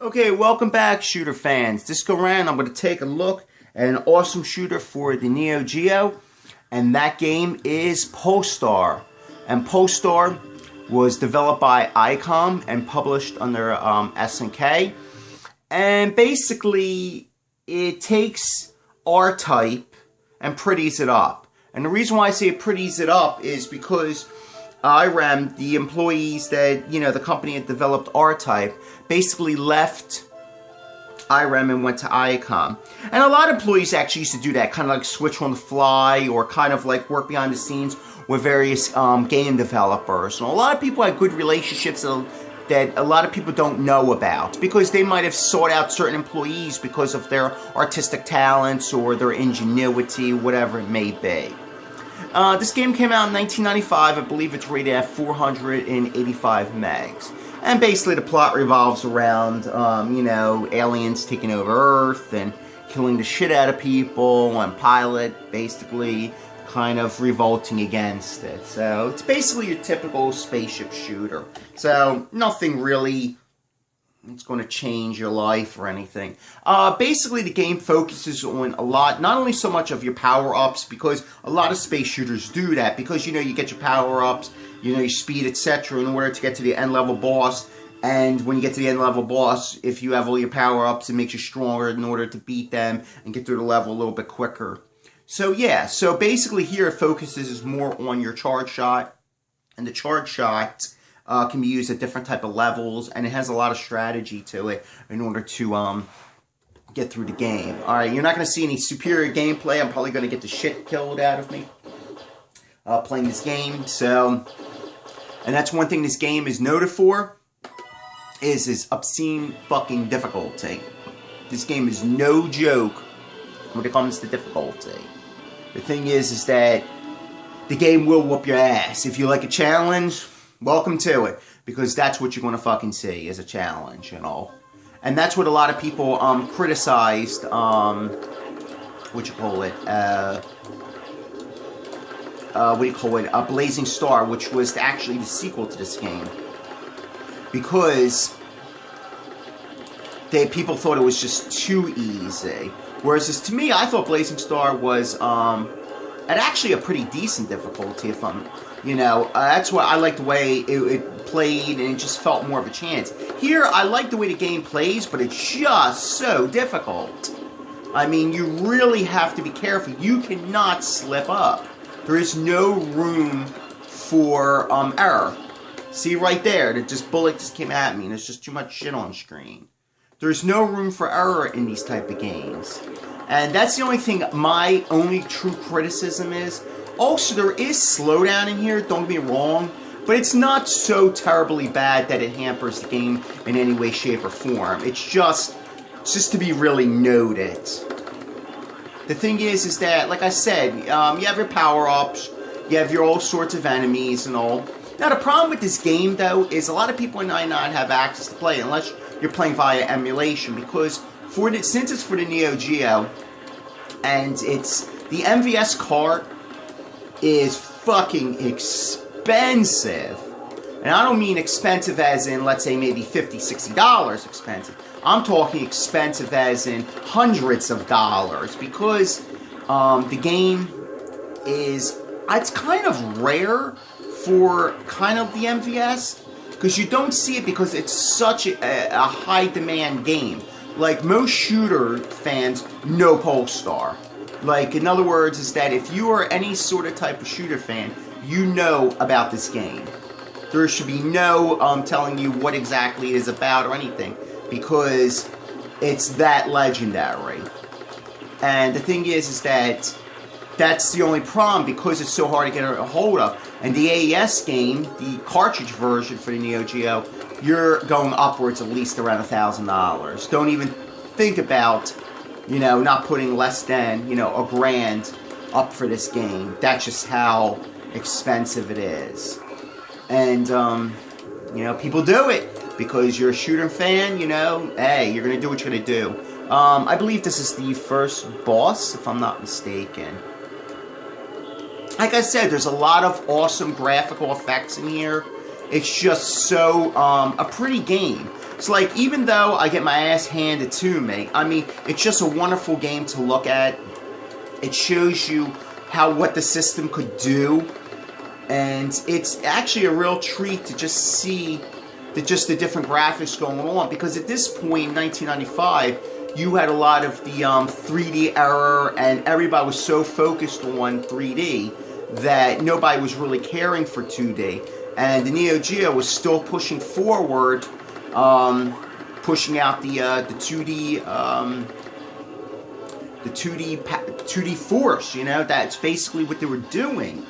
Okay, welcome back, shooter fans. This go round, I'm going to take a look at an awesome shooter for the Neo Geo, and that game is Pulstar. And Pulstar was developed by ICOM and published under SNK. And basically, it takes R-Type and pretties it up. And the reason why I say it pretties it up is because IRAM, the employees that, the company that developed R-Type, basically left IRAM and went to ICOM. And a lot of employees actually used to do that, kind of like switch on the fly or kind of like work behind the scenes with various game developers. And a lot of people had good relationships that a lot of people don't know about because they might have sought out certain employees because of their artistic talents or their ingenuity, whatever it may be. This game came out in 1995. I believe it's rated at 485 megs. And basically the plot revolves around, aliens taking over Earth and killing the shit out of people, and Pilot basically kind of revolting against it. So it's basically your typical spaceship shooter. So nothing really it's going to change your life or anything. Basically, the game focuses on a lot, not only so much of your power-ups, because a lot of space shooters do that, because, you get your power-ups, your speed, etc., in order to get to the end-level boss, and when you get to the end-level boss, if you have all your power-ups, it makes you stronger in order to beat them and get through the level a little bit quicker. So, yeah, so basically here it focuses more on your charge shot, and the charge shot can be used at different type of levels, and it has a lot of strategy to it in order to get through the game. Alright, you're not going to see any superior gameplay. I'm probably going to get the shit killed out of me playing this game. So, and that's one thing this game is noted for, is its obscene fucking difficulty. This game is no joke when it comes to difficulty. The thing is that the game will whoop your ass. If you like a challenge, welcome to it, because that's what you're going to fucking see as a challenge and all. And that's what a lot of people criticized, Blazing Star, which was actually the sequel to this game. Because people thought it was just too easy. Whereas to me, I thought Blazing Star was at actually a pretty decent difficulty, if I'm... that's why I like the way it played, and it just felt more of a chance. Here, I like the way the game plays, but it's just so difficult. I mean, you really have to be careful. You cannot slip up. There is no room for error. See right there, the bullet just came at me, and there's just too much shit on screen. There's no room for error in these type of games. And that's the only thing, my only true criticism is. Also, there is slowdown in here, don't get me wrong, but it's not so terribly bad that it hampers the game in any way, shape, or form. It's just to be really noted. The thing is that, like I said, you have your power-ups, you have your all sorts of enemies and all. Now, the problem with this game, though, is a lot of people in 99 have access to play, unless you're playing via emulation, because since it's for the Neo Geo, and it's the MVS cart is fucking expensive. And I don't mean expensive as in, let's say, maybe $50, $60 expensive. I'm talking expensive as in hundreds of dollars, because the game it's kind of rare for kind of the MVS, because you don't see it because it's such a high demand game. Like, most shooter fans know Pulstar. Like, in other words, is that if you are any sort of type of shooter fan, you know about this game. There should be no telling you what exactly it is about or anything, because it's that legendary. And the thing is that that's the only problem, because it's so hard to get a hold of. And the AES game, the cartridge version for the Neo Geo, you're going upwards at least around $1,000. Don't even think about, not putting less than, a grand up for this game. That's just how expensive it is. And, people do it because you're a shooter fan, hey, you're going to do what you're going to do. I believe this is the first boss, if I'm not mistaken. Like I said, there's a lot of awesome graphical effects in here. It's just so a pretty game. It's like, even though I get my ass handed to me, I mean, it's just a wonderful game to look at. It shows you what the system could do, and it's actually a real treat to just see the different graphics going on, because at this point in 1995, you had a lot of the 3D error, and everybody was so focused on 3D that nobody was really caring for 2D. And the Neo Geo was still pushing forward, pushing out the 2D, the 2D force. You know, that's basically what they were doing.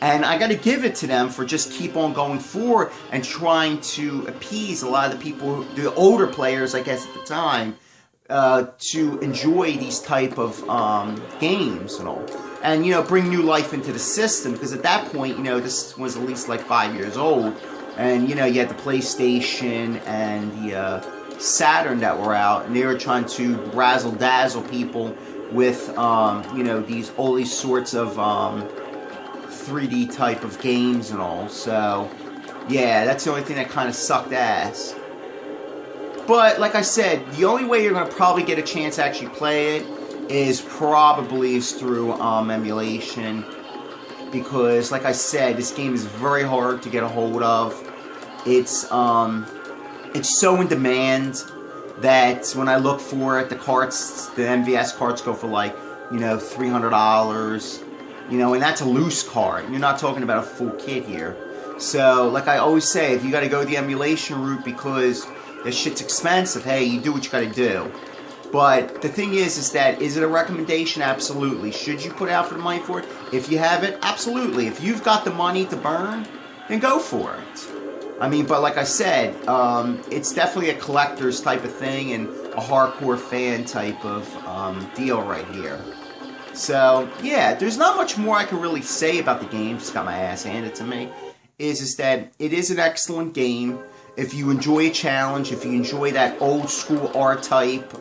And I got to give it to them for just keep on going forward and trying to appease a lot of the people, the older players, I guess, at the time, to enjoy these type of games and all. And, you know, bring new life into the system, because at that point, you know, this was at least like 5 years old. And, you know, you had the PlayStation and the Saturn that were out, and they were trying to razzle-dazzle people with, you know, all these sorts of 3D type of games and all. So, yeah, that's the only thing that kind of sucked ass. But, like I said, the only way you're going to probably get a chance to actually play it is probably through emulation. Because, like I said, this game is very hard to get a hold of. It's so in demand that when I look for it, the MVS carts go for like, you know, $300. You know, and that's a loose cart. You're not talking about a full kit here. So, like I always say, if you got to go the emulation route because this shit's expensive, hey, you do what you got to do. But the thing is that, is it a recommendation? Absolutely. Should you put out for the money for it? If you have it, absolutely. If you've got the money to burn, then go for it. I mean, but like I said, it's definitely a collector's type of thing and a hardcore fan type of deal right here. So, yeah, there's not much more I can really say about the game. Just got my ass handed to me. Is that it is an excellent game. If you enjoy a challenge, if you enjoy that old school R-type,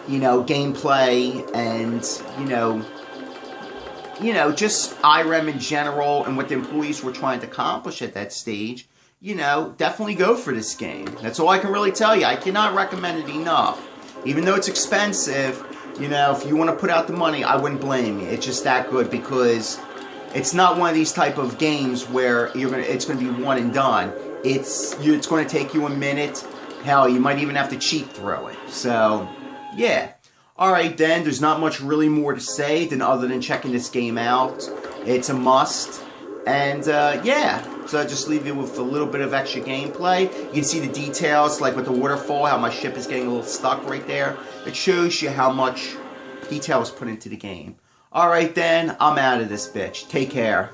you know, gameplay, and, you know, just IREM in general and what the employees were trying to accomplish at that stage, you know, definitely go for this game. That's all I can really tell you. I cannot recommend it enough. Even though it's expensive, you know, if you want to put out the money, I wouldn't blame you. It's just that good, because it's not one of these type of games where it's gonna be one and done. It's going to take you a minute. Hell, you might even have to cheat through it. So, yeah. Alright then, there's not much really more to say other than checking this game out. It's a must. And, yeah. So I just leave you with a little bit of extra gameplay. You can see the details, like with the waterfall, how my ship is getting a little stuck right there. It shows you how much detail was put into the game. Alright then, I'm out of this bitch. Take care.